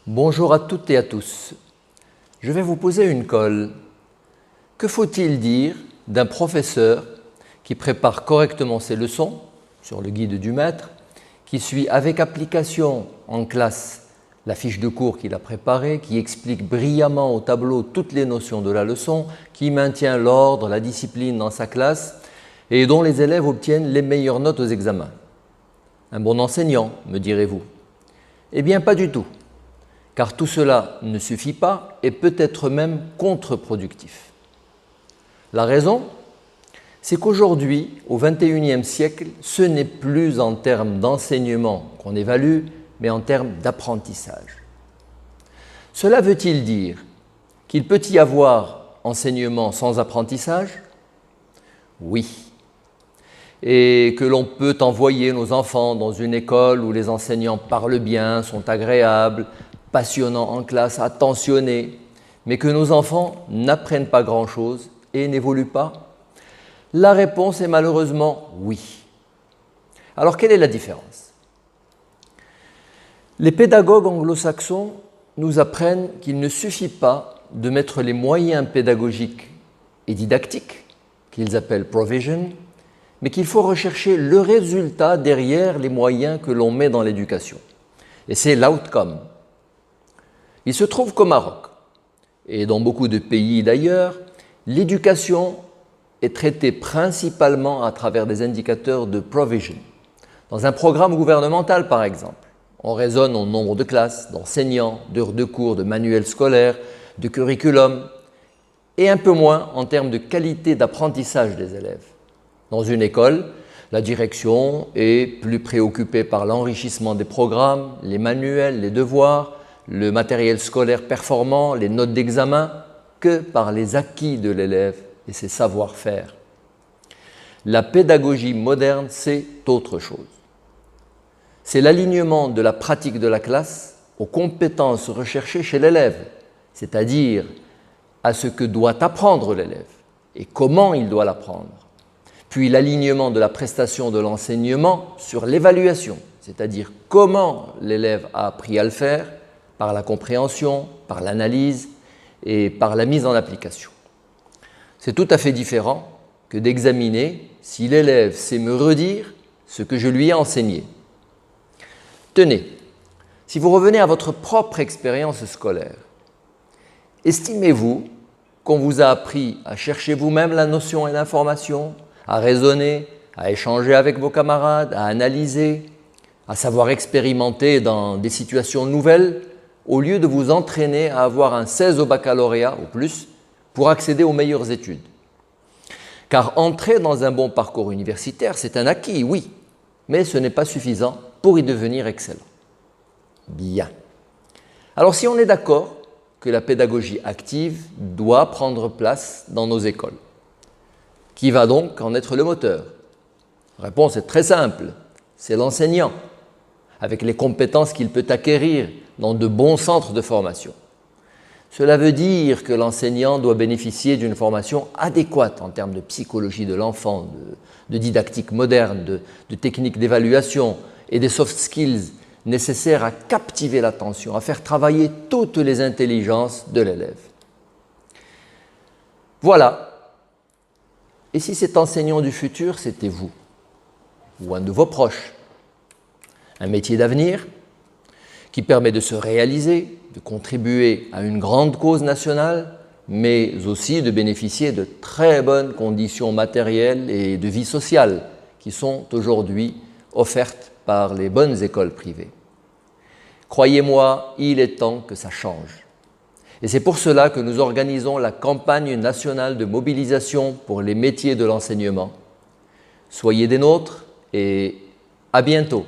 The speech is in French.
Bonjour à toutes et à tous. Je vais vous poser une colle. Que faut-il dire d'un professeur qui prépare correctement ses leçons sur le guide du maître, qui suit avec application en classe la fiche de cours qu'il a préparée, qui explique brillamment au tableau toutes les notions de la leçon, qui maintient l'ordre, la discipline dans sa classe et dont les élèves obtiennent les meilleures notes aux examens? Un bon enseignant, me direz-vous. Eh bien, pas du tout, car tout cela ne suffit pas et peut être même contre-productif. La raison, c'est qu'aujourd'hui, au XXIe siècle, ce n'est plus en termes d'enseignement qu'on évalue, mais en termes d'apprentissage. Cela veut-il dire qu'il peut y avoir enseignement sans apprentissage? Oui. Et que l'on peut envoyer nos enfants dans une école où les enseignants parlent bien, sont agréables, passionnants en classe, attentionnés, mais que nos enfants n'apprennent pas grand-chose et n'évoluent pas? La réponse est malheureusement oui. Alors quelle est la différence? Les pédagogues anglo-saxons nous apprennent qu'il ne suffit pas de mettre les moyens pédagogiques et didactiques, qu'ils appellent provision, mais qu'il faut rechercher le résultat derrière les moyens que l'on met dans l'éducation. Et c'est l'outcome. Il se trouve qu'au Maroc, et dans beaucoup de pays d'ailleurs, l'éducation est traitée principalement à travers des indicateurs de provision. Dans un programme gouvernemental, par exemple, on raisonne au nombre de classes, d'enseignants, d'heures de cours, de manuels scolaires, de curriculum, et un peu moins en termes de qualité d'apprentissage des élèves. Dans une école, la direction est plus préoccupée par l'enrichissement des programmes, les manuels, les devoirs, le matériel scolaire performant, les notes d'examen, que par les acquis de l'élève et ses savoir-faire. La pédagogie moderne, c'est autre chose. C'est l'alignement de la pratique de la classe aux compétences recherchées chez l'élève, c'est-à-dire à ce que doit apprendre l'élève et comment il doit l'apprendre. Puis l'alignement de la prestation de l'enseignement sur l'évaluation, c'est-à-dire comment l'élève a appris à le faire par la compréhension, par l'analyse et par la mise en application. C'est tout à fait différent que d'examiner si l'élève sait me redire ce que je lui ai enseigné. Tenez, si vous revenez à votre propre expérience scolaire, estimez-vous qu'on vous a appris à chercher vous-même la notion et l'information, à raisonner, à échanger avec vos camarades, à analyser, à savoir expérimenter dans des situations nouvelles, au lieu de vous entraîner à avoir un 16 au baccalauréat ou plus pour accéder aux meilleures études? Car entrer dans un bon parcours universitaire, c'est un acquis, oui, mais ce n'est pas suffisant pour y devenir excellent. Bien. Alors si on est d'accord que la pédagogie active doit prendre place dans nos écoles, qui va donc en être le moteur? La réponse est très simple, c'est l'enseignant, avec les compétences qu'il peut acquérir dans de bons centres de formation. Cela veut dire que l'enseignant doit bénéficier d'une formation adéquate en termes de psychologie de l'enfant, de didactique moderne, de techniques d'évaluation et des soft skills nécessaires à captiver l'attention, à faire travailler toutes les intelligences de l'élève. Voilà. Et si cet enseignant du futur, c'était vous, ou un de vos proches? Un métier d'avenir qui permet de se réaliser, de contribuer à une grande cause nationale, mais aussi de bénéficier de très bonnes conditions matérielles et de vie sociale qui sont aujourd'hui offertes par les bonnes écoles privées. Croyez-moi, il est temps que ça change. Et c'est pour cela que nous organisons la campagne nationale de mobilisation pour les métiers de l'enseignement. Soyez des nôtres et à bientôt.